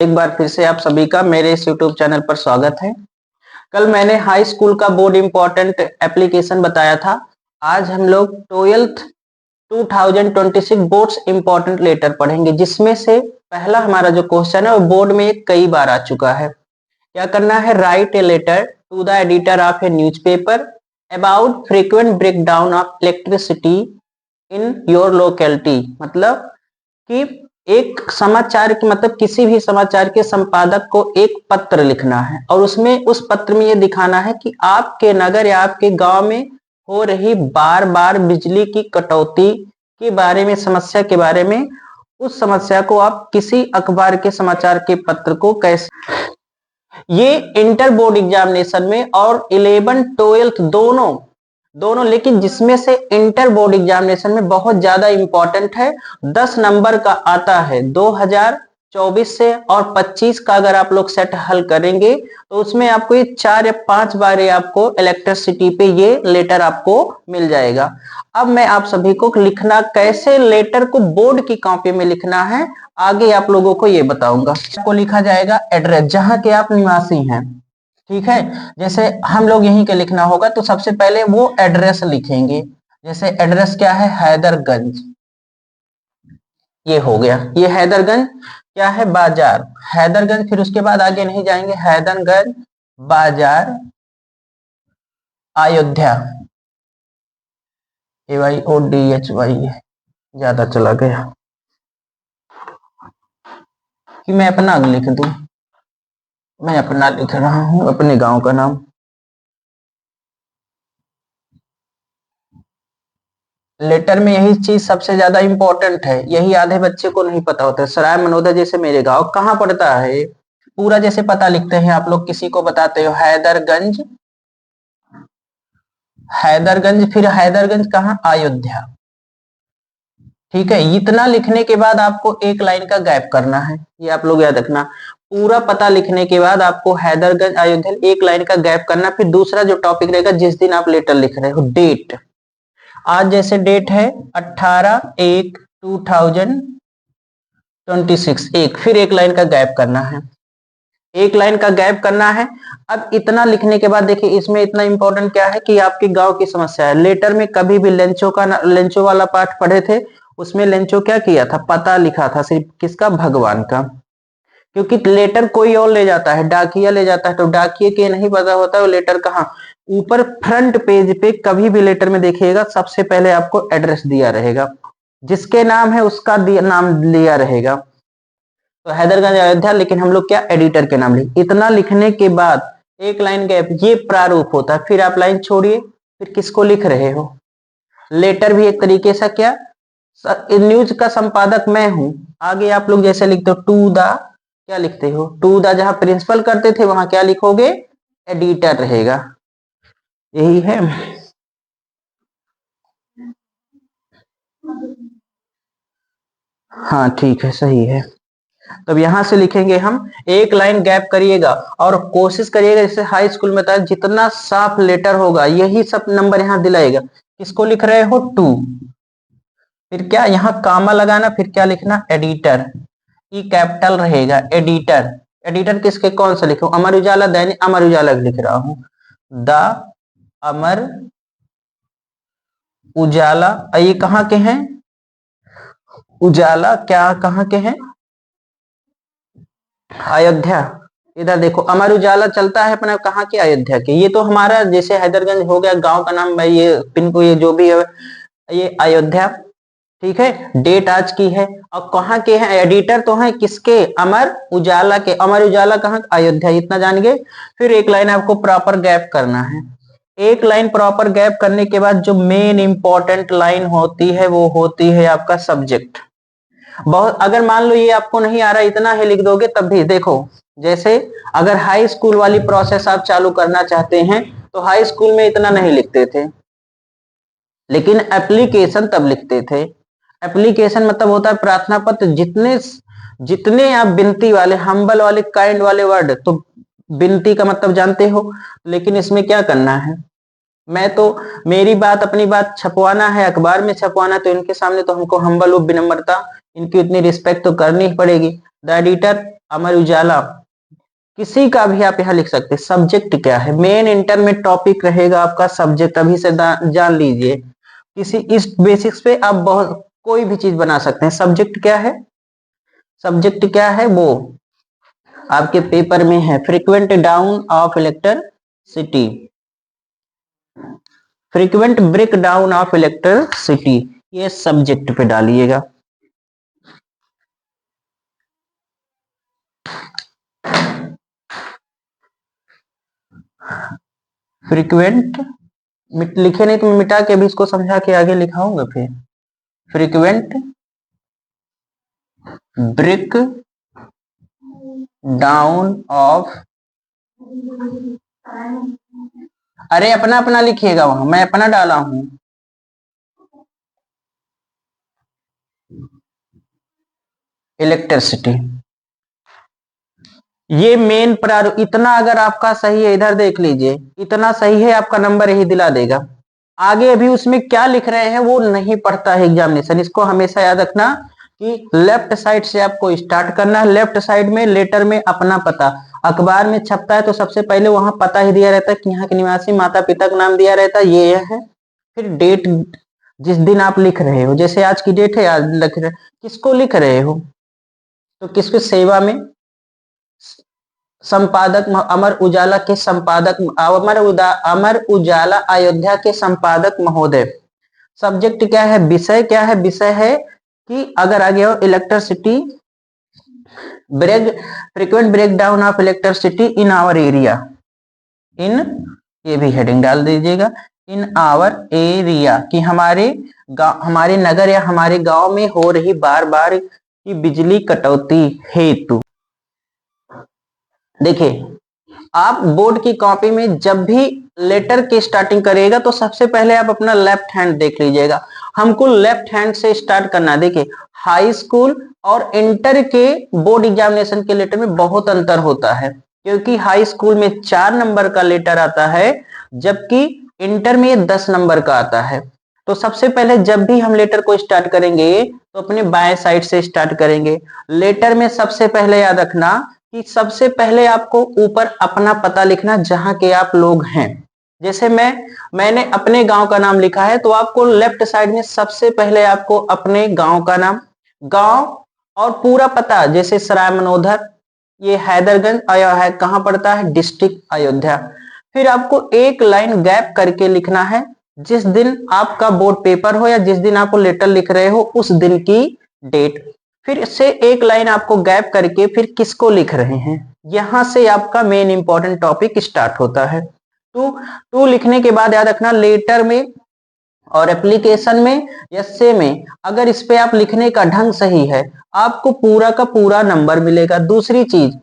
एक बार फिर से आप सभी का मेरे इस YouTube चैनल पर स्वागत है। कल मैंने हाई स्कूल का बोर्ड इम्पोर्टेंट एप्लीकेशन बताया था। आज हम लोग 12th 2026 बोर्ड्स इम्पोर्टेंट लेटर पढ़ेंगे, जिसमें से पहला हमारा जो क्वेश्चन है वो बोर्ड में कई बार आ चुका है। क्या करना है? Write a letter to the editor of a newspaper about frequent breakdown of electricity in your locality. मतलब कि एक समाचार की मतलब किसी भी समाचार के संपादक को एक पत्र लिखना है और उसमें उस पत्र में ये दिखाना है कि आपके नगर या आपके गांव में हो रही बार बार बिजली की कटौती के बारे में, समस्या के बारे में, उस समस्या को आप किसी अखबार के समाचार के पत्र को कैसे। ये इंटर बोर्ड एग्जामिनेशन में और 11 12 दोनों लेकिन जिसमें से इंटर बोर्ड एग्जामिनेशन में बहुत ज्यादा इंपॉर्टेंट है। 10 नंबर का आता है 2024 से, और 25 का अगर आप लोग सेट हल करेंगे तो उसमें आपको ये 4 या 5 बार आपको इलेक्ट्रिसिटी पे ये लेटर आपको मिल जाएगा। अब मैं आप सभी को लिखना कैसे, लेटर को बोर्ड की कॉपी में लिखना है, आगे आप लोगों को ये बताऊंगा। आपको लिखा जाएगा एड्रेस जहां के आप निवासी हैं, ठीक है। जैसे हम लोग यहीं के लिखना होगा तो सबसे पहले वो एड्रेस लिखेंगे। जैसे एड्रेस क्या है? हैदरगंज, ये हो गया। ये हैदरगंज क्या है? बाजार, हैदरगंज। फिर उसके बाद आगे नहीं जाएंगे, हैदरगंज बाजार अयोध्या, AYODHY, ज्यादा चला गया कि मैं अपना लिख दूं। मैं अपना लिख रहा हूं, अपने गांव का नाम। लेटर में यही चीज सबसे ज्यादा इंपॉर्टेंट है, यही आधे बच्चे को नहीं पता होता है। सराय मनोदा जैसे मेरे गांव कहाँ पड़ता है, पूरा जैसे पता लिखते हैं आप लोग, किसी को बताते हो हैदरगंज, हैदरगंज, फिर हैदरगंज कहाँ? अयोध्या, ठीक है। इतना लिखने के बाद आपको एक लाइन का गैप करना है, ये आप लोग याद रखना। पूरा पता लिखने के बाद आपको हैदरगंज अयोध्या एक लाइन का गैप करना। फिर दूसरा जो टॉपिक रहेगा, जिस दिन आप लेटर लिख रहे हो, डेट। आज जैसे डेट है 18/1/2026, फिर एक लाइन का गैप करना है, एक लाइन का गैप करना है। अब इतना लिखने के बाद देखिए, इसमें इतना इंपॉर्टेंट क्या है कि आपके गांव की समस्या है। लेटर में कभी भी लेंचो वाला पाठ पढ़े थे, उसमें लेंचो क्या किया था? पता लिखा था सिर्फ किसका? भगवान का। क्योंकि लेटर कोई और ले जाता है, डाकिया ले जाता है, तो डाकिए के नहीं पता होता वो लेटर कहाँ। ऊपर फ्रंट पेज पे कभी भी लेटर में देखिएगा, सबसे पहले आपको एड्रेस दिया रहेगा, जिसके नाम है उसका नाम लिया रहेगा। तो हैदरगंज अयोध्या, लेकिन हम लोग क्या एडिटर के नाम लिखे। इतना लिखने के बाद एक लाइन गैप, ये प्रारूप होता है। फिर आप लाइन छोड़िए, फिर किसको लिख रहे हो? लेटर भी एक तरीके से क्या, न्यूज का संपादक मैं हूं। आगे आप लोग जैसे लिखते हो टू द, क्या लिखते हो? टू द, जहां प्रिंसिपल करते थे वहां क्या लिखोगे? एडिटर रहेगा, यही है। हाँ ठीक है, सही है। तब यहां से लिखेंगे हम, एक लाइन गैप करिएगा और कोशिश करिएगा जैसे हाई स्कूल में था, जितना साफ लेटर होगा यही सब नंबर यहाँ दिलाएगा। किसको लिख रहे हो? टू, फिर क्या यहाँ कामा लगाना, फिर क्या लिखना? एडिटर, ई कैपिटल रहेगा, एडिटर। एडिटर किसके, कौन सा लिखो? अमर उजाला, दैनिक अमर उजाला लिख रहा हूं, द अमर उजाला। ये कहाँ के हैं? उजाला क्या कहाँ के हैं? अयोध्या। इधर देखो, अमर उजाला चलता है अपना कहाँ के? अयोध्या के। ये तो हमारा जैसे हैदरगंज हो गया गांव का नाम, ये पिन को, ये जो भी है, ये अयोध्या, ठीक है। डेट आज की है, और कहाँ के हैं? एडिटर तो है किसके? अमर उजाला के। अमर उजाला कहाँ? अयोध्या, इतना जान गए। फिर एक लाइन आपको प्रॉपर गैप करना है। एक लाइन प्रॉपर गैप करने के बाद जो मेन इंपॉर्टेंट लाइन होती है वो होती है आपका सब्जेक्ट। बहुत, अगर मान लो ये आपको नहीं आ रहा, इतना ही लिख दोगे तब भी देखो, जैसे अगर हाई स्कूल वाली प्रोसेस आप चालू करना चाहते हैं तो हाई स्कूल में इतना नहीं लिखते थे, लेकिन एप्लीकेशन तब लिखते थे। एप्लीकेशन मतलब होता है प्रार्थना पत्र। जितने जितने आप विनती वाले, हम्बल वाले, काइंड वाले वर्ड, तो विनती का मतलब जानते हो, लेकिन इसमें क्या करना है? मैं तो, मेरी बात अपनी बात छपवाना है, अखबार में छपवाना, तो इनके सामने तो हमको हम्बल और विनम्रता, इनकी उतनी रिस्पेक्ट तो करनी ही पड़ेगी। द एडिटर, अमर उजाला, किसी का भी आप यहाँ लिख सकते हैं। सब्जेक्ट क्या है, मेन इंटर में टॉपिक रहेगा आपका सब्जेक्ट, अभी से जान लीजिए। किसी इस बेसिक्स पे आप बहुत कोई भी चीज बना सकते हैं। सब्जेक्ट क्या है, सब्जेक्ट क्या है वो आपके पेपर में है, frequent down of electricity, frequent break down of electricity, ये सब्जेक्ट पे डालिएगा। फ्रीक्वेंट लिखे नहीं तो मिटा के भी इसको समझा के आगे लिखाऊंगा फिर। फ्रीक्वेंट ब्रेक डाउन ऑफ, अरे अपना अपना लिखिएगा, वहां मैं अपना डाला हूं। इलेक्ट्रिसिटी, ये मेन प्रारूप, इतना अगर आपका सही है, इधर देख लीजिए, इतना सही है आपका नंबर यही दिला देगा। आगे अभी उसमें क्या लिख रहे हैं वो नहीं पढ़ता है एग्जामिनेशन, इसको हमेशा याद रखना कि लेफ्ट साइड से आपको स्टार्ट करना है। लेफ्ट साइड में लेटर में अपना पता, अखबार में छपता है तो सबसे पहले वहां पता ही दिया रहता है कि यहाँ के निवासी, माता पिता का नाम दिया रहता है, ये है। फिर डेट, जिस दिन आप लिख रहे हो, जैसे आज की डेट है, आज लिख रहे, किसको लिख रहे हो, तो किसकी सेवा में, संपादक अमर उजाला के संपादक, अमर उजाला अयोध्या के संपादक महोदय। सब्जेक्ट क्या है, विषय क्या है, विषय है कि अगर आ गया electricity break, frequent break down of electricity in our area, in, ये भी हेडिंग डाल दीजिएगा, इन आवर एरिया, कि हमारे गांव, हमारे नगर या हमारे गांव में हो रही बार बार की बिजली कटौती हेतु। देखिए, आप बोर्ड की कॉपी में जब भी लेटर की स्टार्टिंग करिएगा तो सबसे पहले आप अपना लेफ्ट हैंड देख लीजिएगा। हमको लेफ्ट हैंड से स्टार्ट करना। देखिए, हाई स्कूल और इंटर के बोर्ड एग्जामिनेशन के लेटर में बहुत अंतर होता है, क्योंकि हाई स्कूल में 4 नंबर का लेटर आता है, जबकि इंटर में 10 नंबर का आता है। तो सबसे पहले जब भी हम लेटर को स्टार्ट करेंगे तो अपने बाएं साइड से स्टार्ट करेंगे। लेटर में सबसे पहले याद रखना कि सबसे पहले आपको ऊपर अपना पता लिखना, जहां के आप लोग हैं। जैसे मैंने अपने गांव का नाम लिखा है, तो आपको लेफ्ट साइड में सबसे पहले आपको अपने गांव का नाम, गांव और पूरा पता, जैसे सराय मनोधर, ये हैदरगंज आया है, कहां पड़ता है, डिस्ट्रिक्ट अयोध्या। फिर आपको एक लाइन गैप करके लिखना है, जिस दिन आपका बोर्ड पेपर हो या जिस दिन आपको लेटर लिख रहे हो उस दिन की डेट। फिर से एक लाइन आपको गैप करके फिर किसको लिख रहे हैं, यहां से आपका मेन इंपॉर्टेंट टॉपिक स्टार्ट होता है। टू लिखने के बाद याद रखना, लेटर में और एप्लीकेशन में, एसे में, अगर इस पे आप लिखने का ढंग सही है, आपको पूरा का पूरा नंबर मिलेगा। दूसरी चीज,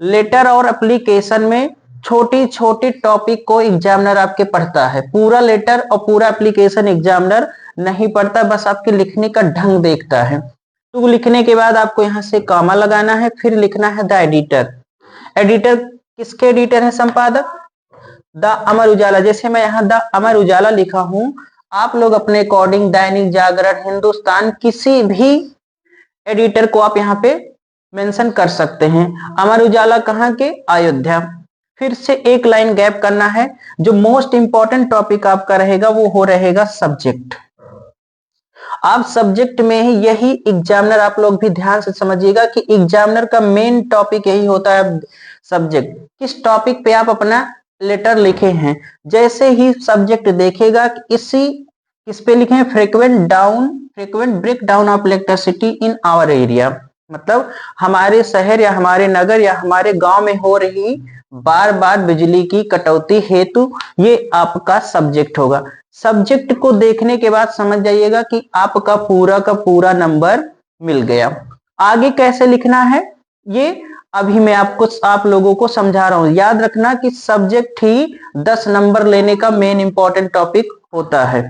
लेटर और एप्लीकेशन में छोटी छोटी टॉपिक को एग्जामिनर आपके पढ़ता है, पूरा लेटर और पूरा एप्लीकेशन एग्जामिनर नहीं पढ़ता, बस आपके लिखने का ढंग देखता है। टू लिखने के बाद आपको यहां से कॉमा लगाना है, फिर लिखना है द एडिटर। एडिटर किसके एडिटर है, संपादक द अमर उजाला। जैसे मैं यहाँ द अमर उजाला लिखा हूं, आप लोग अपने अकॉर्डिंग दैनिक जागरण, हिंदुस्तान, किसी भी एडिटर को आप यहाँ पे मेंशन कर सकते हैं। अमर उजाला कहाँ के, अयोध्या। फिर से एक लाइन गैप करना है। जो मोस्ट इंपॉर्टेंट टॉपिक आपका रहेगा वो हो रहेगा सब्जेक्ट। आप सब्जेक्ट में ही, यही एग्जामिनर, आप लोग भी ध्यान से समझिएगा कि एग्जामिनर का मेन टॉपिक यही होता है, सब्जेक्ट। किस टॉपिक पे आप अपना लेटर लिखे हैं, जैसे ही सब्जेक्ट देखेगा इसी किस पे लिखे हैं, frequent break down of electricity in our area, मतलब हमारे शहर या हमारे नगर या हमारे गांव में हो रही बार बार बिजली की कटौती हेतु, ये आपका सब्जेक्ट होगा। सब्जेक्ट को देखने के बाद समझ जाइएगा कि आपका पूरा का पूरा नंबर मिल गया। आगे कैसे लिखना है ये अभी मैं आप लोगों को समझा रहा हूं। याद रखना कि सब्जेक्ट ही 10 नंबर लेने का मेन इंपॉर्टेंट टॉपिक होता है।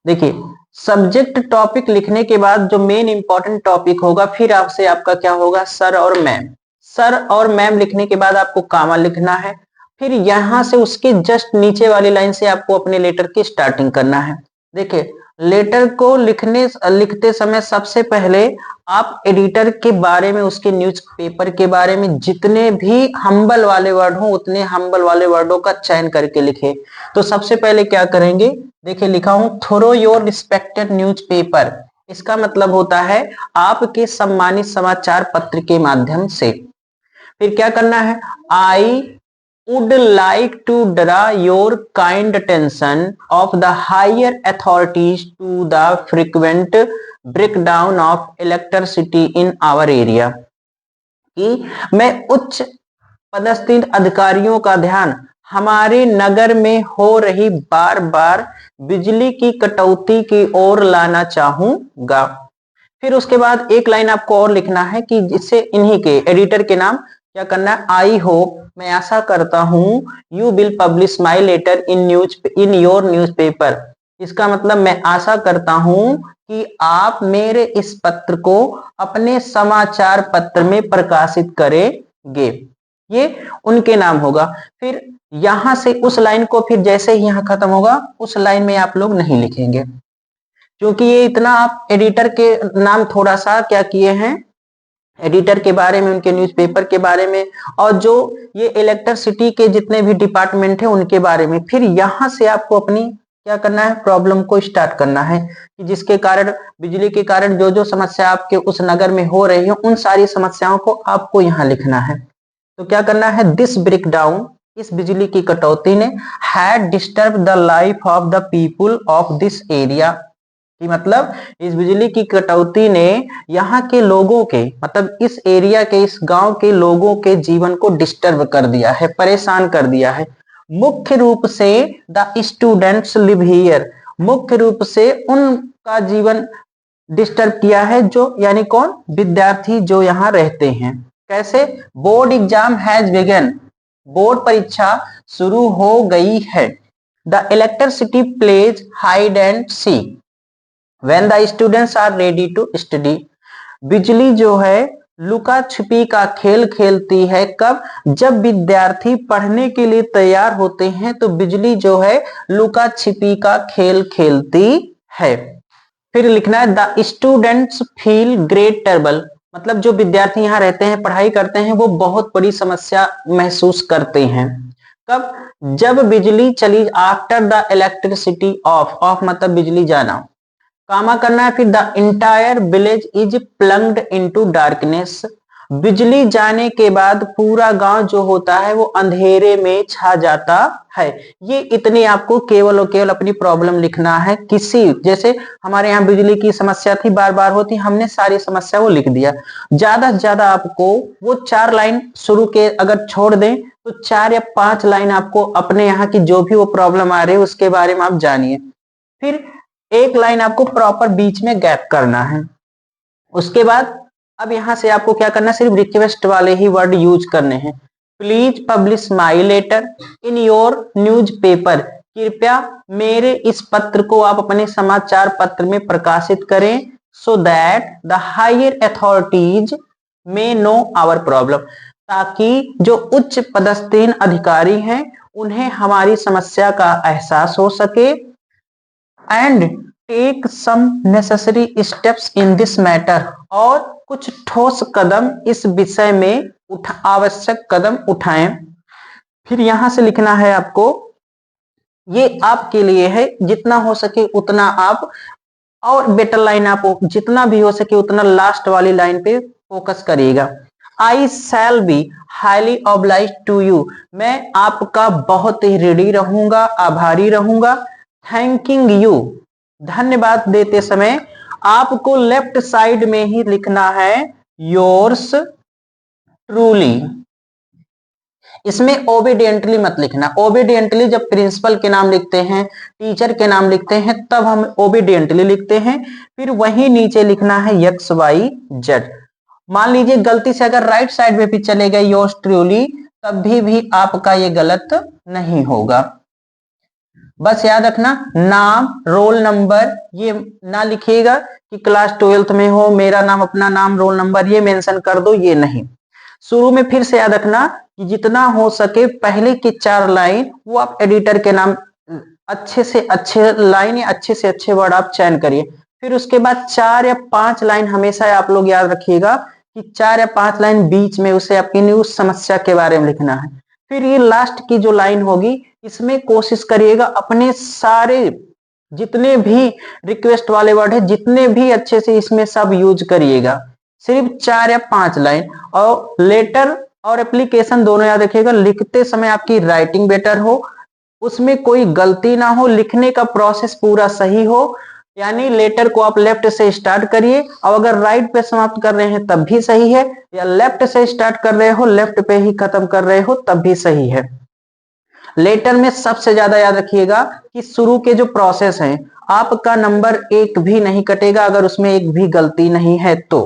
देखिए, सब्जेक्ट टॉपिक लिखने के बाद जो मेन इंपॉर्टेंट टॉपिक होगा, फिर आपसे आपका क्या होगा, सर और मैम। सर और मैम लिखने के बाद आपको कॉमा लिखना है, फिर यहां से उसके जस्ट नीचे वाली लाइन से आपको अपने लेटर की स्टार्टिंग करना है। देखिए, लेटर को लिखते समय सबसे पहले आप एडिटर के बारे में, उसके न्यूज़पेपर के बारे में जितने भी हम्बल वाले वर्ड हो उतने हम्बल वाले वर्डों का चयन करके लिखे। तो सबसे पहले क्या करेंगे, देखिए लिखा हूं थ्रो योर रिस्पेक्टेड न्यूज़पेपर। इसका मतलब होता है आपके सम्मानित समाचार पत्र के माध्यम से। फिर क्या करना है, आई would like to draw your kind attention of the higher authorities to the frequent breakdown of electricity in our area। कि मैं उच्च पदस्थित अधिकारियों का ध्यान हमारे नगर में हो रही बार बार बिजली की कटौती की ओर लाना चाहूंगा। फिर उसके बाद एक लाइन आपको और लिखना है कि जिससे इन्हीं के एडिटर के नाम क्या करना है, आई होप, मैं आशा करता हूं, you will publish my letter in your newspaper. इसका मतलब मैं आशा करता हूं कि आप मेरे इस पत्र को अपने समाचार पत्र में प्रकाशित करेंगे। ये उनके नाम होगा। फिर यहां से उस लाइन को फिर जैसे ही यहां खत्म होगा उस लाइन में आप लोग नहीं लिखेंगे, क्योंकि ये इतना आप एडिटर के नाम थोड़ा सा क्या किए हैं, एडिटर के बारे में, उनके न्यूज़पेपर के बारे में, और जो ये इलेक्ट्रिसिटी के जितने भी डिपार्टमेंट है उनके बारे में। फिर यहां से आपको अपनी क्या करना है, प्रॉब्लम को स्टार्ट करना है कि जिसके कारण, बिजली के कारण जो जो समस्या आपके उस नगर में हो रही है उन सारी समस्याओं को आपको यहाँ लिखना है। तो क्या करना है, दिस ब्रेकडाउन, इस बिजली की कटौती ने had disturb the life of the people of this area. कि मतलब इस बिजली की कटौती ने यहाँ के लोगों के, मतलब इस एरिया के, इस गांव के लोगों के जीवन को डिस्टर्ब कर दिया है, परेशान कर दिया है। मुख्य रूप से द स्टूडेंट्स लिव हियर, मुख्य रूप से उनका जीवन डिस्टर्ब किया है जो, यानी कौन, विद्यार्थी जो यहाँ रहते हैं। कैसे, board exam has begun, board परीक्षा शुरू हो गई है। The electricity plays hide and seek when the students are ready to study, बिजली जो है लुका छिपी का खेल खेलती है कब, जब विद्यार्थी पढ़ने के लिए तैयार होते हैं तो बिजली जो है लुका छिपी का खेल खेलती है। फिर लिखना है the students feel great trouble, मतलब जो विद्यार्थी यहाँ रहते हैं, पढ़ाई करते हैं, वो बहुत बड़ी समस्या महसूस करते हैं। कब, जब बिजली चली, after the elasticity of, of मतलब बिजली जाना, कामा करना है। फिर the entire village is plunged into darkness, बिजली जाने के बाद पूरा गांव जो होता है वो अंधेरे में छा जाता है। ये इतनी आपको केवल और केवल अपनी प्रॉब्लम लिखना है। किसी, जैसे हमारे यहाँ बिजली की समस्या थी, बार बार होती, हमने सारी समस्या वो लिख दिया। ज्यादा से ज्यादा आपको वो 4 लाइन शुरू के अगर छोड़ दें तो 4 या 5 लाइन आपको अपने यहाँ की जो भी वो प्रॉब्लम आ रही है उसके बारे में आप जानिए। फिर एक लाइन आपको प्रॉपर बीच में गैप करना है। उसके बाद अब यहां से आपको क्या करना है, सिर्फ रिक्वेस्ट वाले ही वर्ड यूज करने हैं। Please publish my letter in your newspaper, कृपया मेरे इस पत्र को आप अपने समाचार पत्र में प्रकाशित करें। So that the higher authorities may know our problem, ताकि जो उच्च पदस्थ अधिकारी हैं उन्हें हमारी समस्या का एहसास हो सके। And take some necessary steps in this matter, और कुछ ठोस कदम इस विषय में आवश्यक कदम उठाएं। फिर यहां से लिखना है आपको, ये आपके लिए है, जितना हो सके उतना आप, और बेटर लाइन आप जितना भी हो सके उतना लास्ट वाली लाइन पे फोकस करिएगा। I shall be highly oblige to you, मैं आपका बहुत ही ऋणी रहूंगा, आभारी रहूंगा। थैंकिंग यू, धन्यवाद देते समय आपको लेफ्ट साइड में ही लिखना है योर्स ट्रूली। इसमें ओबीडियंटली मत लिखना। ओबीडियंटली जब प्रिंसिपल के नाम लिखते हैं, टीचर के नाम लिखते हैं, तब हम ओबीडियंटली लिखते हैं। फिर वही नीचे लिखना है एक्स वाई जेड। मान लीजिए गलती से अगर राइट साइड में भी चले गए योर्स ट्रूली, तब भी आपका ये गलत नहीं होगा। बस याद रखना, नाम, रोल नंबर ये ना लिखिएगा कि क्लास 12th में हो, मेरा नाम, अपना नाम, रोल नंबर ये मेंशन कर दो, ये नहीं। शुरू में फिर से याद रखना कि जितना हो सके पहले की 4 लाइन वो आप एडिटर के नाम अच्छे से अच्छे लाइन या अच्छे से अच्छे वर्ड आप चयन करिए। फिर उसके बाद 4 या 5 लाइन हमेशा आप लोग याद रखिएगा कि 4 या 5 लाइन बीच में उसे आपकी न्यूज समस्या के बारे में लिखना है। फिर ये लास्ट की जो लाइन होगी इसमें कोशिश करिएगा अपने सारे जितने भी रिक्वेस्ट वाले वर्ड है जितने भी अच्छे से इसमें सब यूज करिएगा। सिर्फ 4 या 5 लाइन। और लेटर और एप्लीकेशन दोनों याद रखिएगा, लिखते समय आपकी राइटिंग बेटर हो, उसमें कोई गलती ना हो, लिखने का प्रोसेस पूरा सही हो। यानी लेटर को आप लेफ्ट से स्टार्ट करिए और अगर राइट पे समाप्त कर रहे हैं तब भी सही है, या लेफ्ट से स्टार्ट कर रहे हो लेफ्ट पे ही खत्म कर रहे हो तब भी सही है। लेटर में सबसे ज्यादा याद रखिएगा कि शुरू के जो प्रोसेस हैं आपका नंबर एक भी नहीं कटेगा अगर उसमें एक भी गलती नहीं है तो।